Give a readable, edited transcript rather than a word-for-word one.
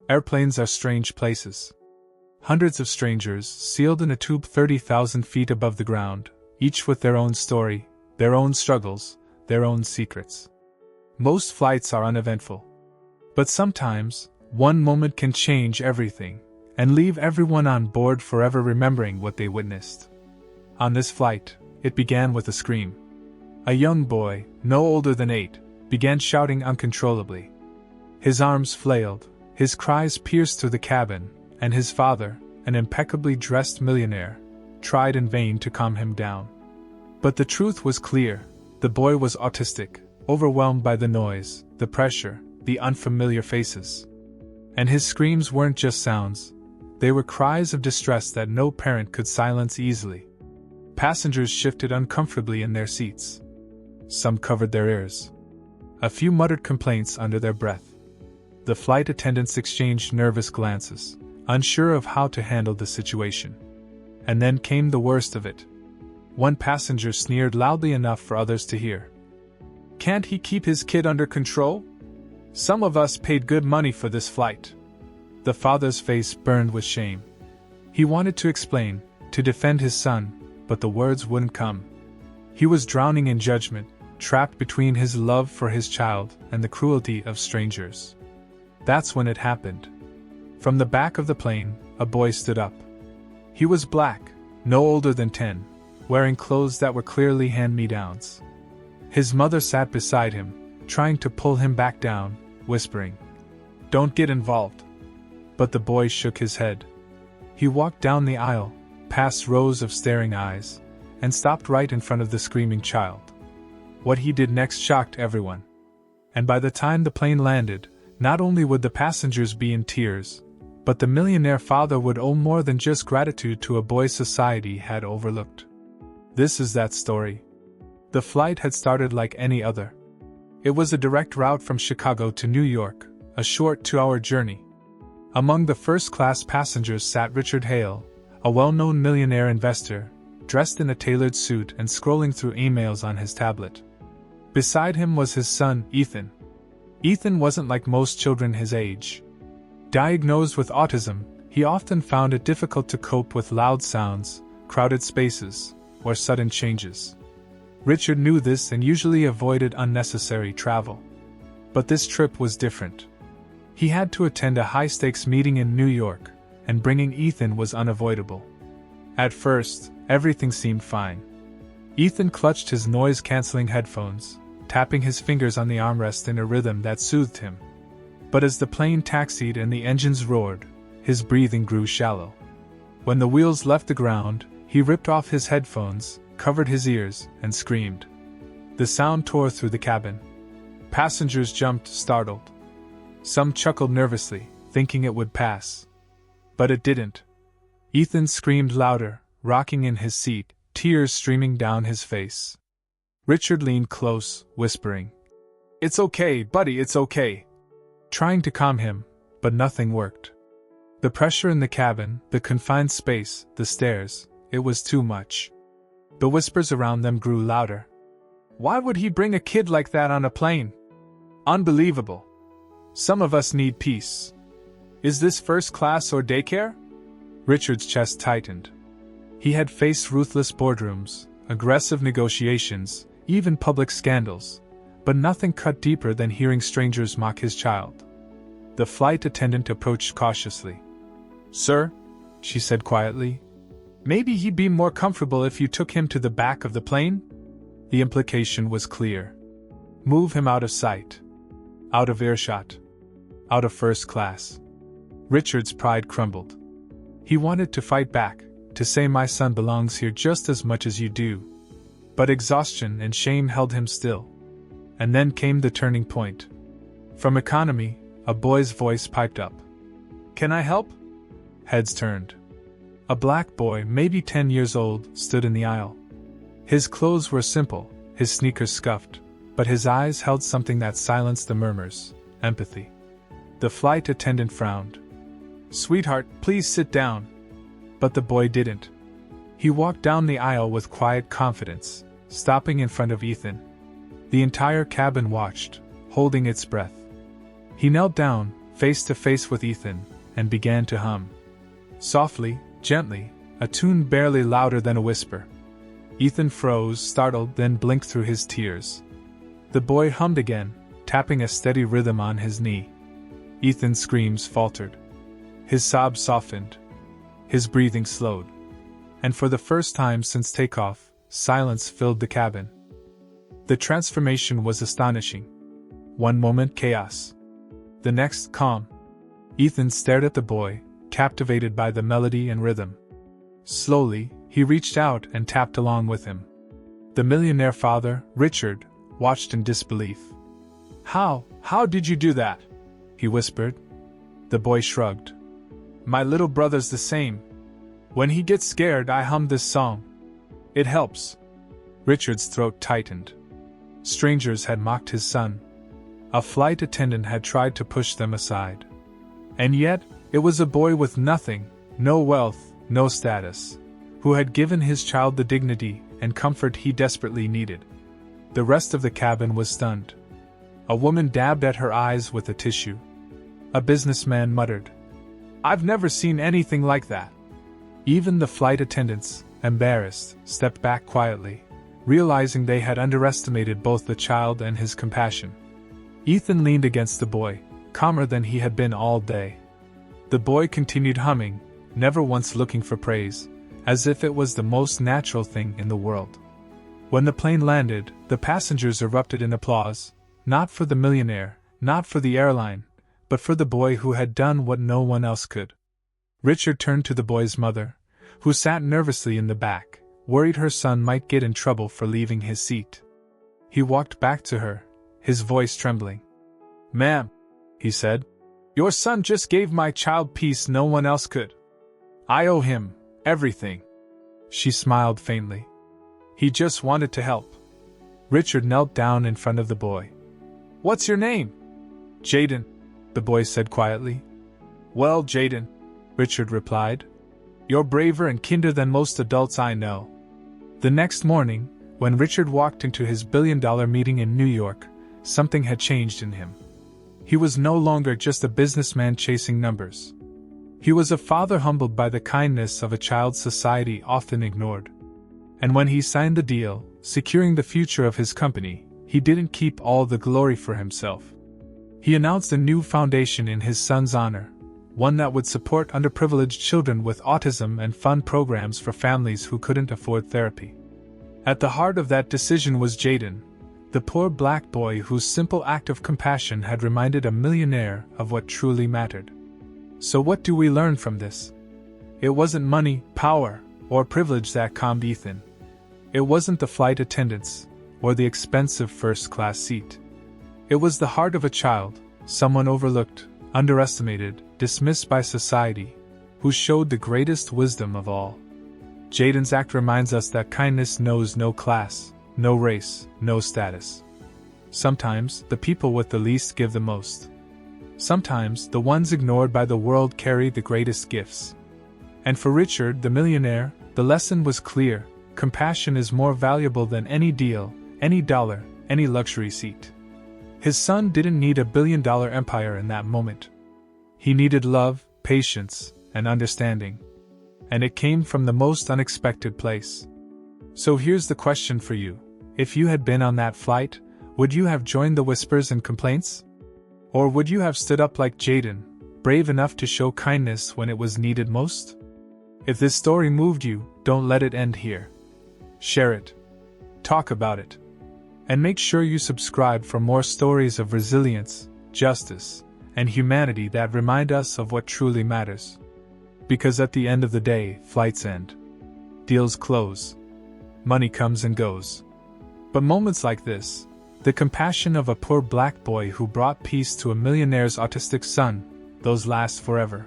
Airplanes are strange places. Hundreds of strangers, sealed in a tube 30,000 feet above the ground, each with their own story, their own struggles, their own secrets. Most flights are uneventful. But sometimes, one moment can change everything, and leave everyone on board forever remembering what they witnessed. On this flight, it began with a scream. A young boy, no older than 8, began shouting uncontrollably. His arms flailed, his cries pierced through the cabin, and his father, an impeccably dressed millionaire, tried in vain to calm him down. But the truth was clear: the boy was autistic, overwhelmed by the noise, the pressure, the unfamiliar faces. And his screams weren't just sounds, they were cries of distress that no parent could silence easily. Passengers shifted uncomfortably in their seats. Some covered their ears. A few muttered complaints under their breath. The flight attendants exchanged nervous glances, unsure of how to handle the situation. And then came the worst of it. One passenger sneered loudly enough for others to hear. "Can't he keep his kid under control? Some of us paid good money for this flight." The father's face burned with shame. He wanted to explain, to defend his son, but the words wouldn't come. He was drowning in judgment, trapped between his love for his child and the cruelty of strangers. That's when it happened. From the back of the plane, a boy stood up. He was black, no older than 10, wearing clothes that were clearly hand-me-downs. His mother sat beside him, trying to pull him back down, whispering, "Don't get involved." But the boy shook his head. He walked down the aisle, past rows of staring eyes, and stopped right in front of the screaming child. What he did next shocked everyone. And by the time the plane landed, not only would the passengers be in tears, but the millionaire father would owe more than just gratitude to a boy society had overlooked. This is that story. The flight had started like any other. It was a direct route from Chicago to New York, a short 2-hour journey. Among the first-class passengers sat Richard Hale, a well-known millionaire investor, dressed in a tailored suit and scrolling through emails on his tablet. Beside him was his son, Ethan. Ethan wasn't like most children his age. Diagnosed with autism, he often found it difficult to cope with loud sounds, crowded spaces, or sudden changes. Richard knew this and usually avoided unnecessary travel. But this trip was different. He had to attend a high-stakes meeting in New York, and bringing Ethan was unavoidable. At first, everything seemed fine. Ethan clutched his noise-canceling headphones, tapping his fingers on the armrest in a rhythm that soothed him. But as the plane taxied and the engines roared, his breathing grew shallow. When the wheels left the ground, he ripped off his headphones, covered his ears, and screamed. The sound tore through the cabin. Passengers jumped, startled. Some chuckled nervously, thinking it would pass. But it didn't. Ethan screamed louder, rocking in his seat, tears streaming down his face. Richard leaned close, whispering, "It's okay, buddy, it's okay," trying to calm him, but nothing worked. The pressure in the cabin, the confined space, the stairs, it was too much. The whispers around them grew louder. "Why would he bring a kid like that on a plane? Unbelievable. Some of us need peace. Is this first class or daycare?" Richard's chest tightened. He had faced ruthless boardrooms, aggressive negotiations, even public scandals, but nothing cut deeper than hearing strangers mock his child. The flight attendant approached cautiously. "Sir," she said quietly, "maybe he'd be more comfortable if you took him to the back of the plane?" The implication was clear. Move him out of sight. Out of earshot. Out of first class. Richard's pride crumbled. He wanted to fight back, to say my son belongs here just as much as you do. But exhaustion and shame held him still. And then came the turning point. From economy, a boy's voice piped up. "Can I help?" Heads turned. A black boy, maybe 10 years old, stood in the aisle. His clothes were simple, his sneakers scuffed, but his eyes held something that silenced the murmurs: empathy. The flight attendant frowned. "Sweetheart, please sit down." But the boy didn't. He walked down the aisle with quiet confidence, stopping in front of Ethan. The entire cabin watched, holding its breath. He knelt down, face to face with Ethan, and began to hum. Softly, gently, a tune barely louder than a whisper. Ethan froze, startled, then blinked through his tears. The boy hummed again, tapping a steady rhythm on his knee. Ethan's screams faltered. His sobs softened. His breathing slowed. And for the first time since takeoff, silence filled the cabin. The transformation was astonishing. One moment chaos. The next calm. Ethan stared at the boy, captivated by the melody and rhythm. Slowly, he reached out and tapped along with him. The millionaire father, Richard, watched in disbelief. How did you do that?" he whispered. The boy shrugged. "My little brother's the same. When he gets scared, I hum this song. It helps." Richard's throat tightened. Strangers had mocked his son. A flight attendant had tried to push them aside. And yet, it was a boy with nothing, no wealth, no status, who had given his child the dignity and comfort he desperately needed. The rest of the cabin was stunned. A woman dabbed at her eyes with a tissue. A businessman muttered, "I've never seen anything like that." Even the flight attendants, embarrassed, stepped back quietly, realizing they had underestimated both the child and his compassion. Ethan leaned against the boy, calmer than he had been all day. The boy continued humming, never once looking for praise, as if it was the most natural thing in the world. When the plane landed, the passengers erupted in applause, not for the millionaire, not for the airline, but for the boy who had done what no one else could. Richard turned to the boy's mother, who sat nervously in the back, worried her son might get in trouble for leaving his seat. He walked back to her, his voice trembling. "Ma'am," he said, "your son just gave my child peace no one else could. I owe him everything." She smiled faintly. "He just wanted to help." Richard knelt down in front of the boy. "What's your name?" "Jaden," the boy said quietly. "Well, Jaden," Richard replied, "you're braver and kinder than most adults I know." The next morning, when Richard walked into his billion-dollar meeting in New York, something had changed in him. He was no longer just a businessman chasing numbers. He was a father humbled by the kindness of a child society often ignored. And when he signed the deal, securing the future of his company, he didn't keep all the glory for himself. He announced a new foundation in his son's honor, one that would support underprivileged children with autism and fund programs for families who couldn't afford therapy. At the heart of that decision was Jaden, the poor black boy whose simple act of compassion had reminded a millionaire of what truly mattered. So what do we learn from this? It wasn't money, power, or privilege that calmed Ethan. It wasn't the flight attendants, or the expensive first-class seat. It was the heart of a child, someone overlooked, underestimated, dismissed by society, who showed the greatest wisdom of all. Jaden's act reminds us that kindness knows no class, no race, no status. Sometimes, the people with the least give the most. Sometimes, the ones ignored by the world carry the greatest gifts. And for Richard, the millionaire, the lesson was clear: compassion is more valuable than any deal, any dollar, any luxury seat. His son didn't need a billion-dollar empire in that moment. He needed love, patience, and understanding. And it came from the most unexpected place. So here's the question for you. If you had been on that flight, would you have joined the whispers and complaints? Or would you have stood up like Jaden, brave enough to show kindness when it was needed most? If this story moved you, don't let it end here. Share it. Talk about it. And make sure you subscribe for more stories of resilience, justice, and humanity that remind us of what truly matters. Because at the end of the day, flights end. Deals close. Money comes and goes. But moments like this, the compassion of a poor black boy who brought peace to a millionaire's autistic son, those last forever.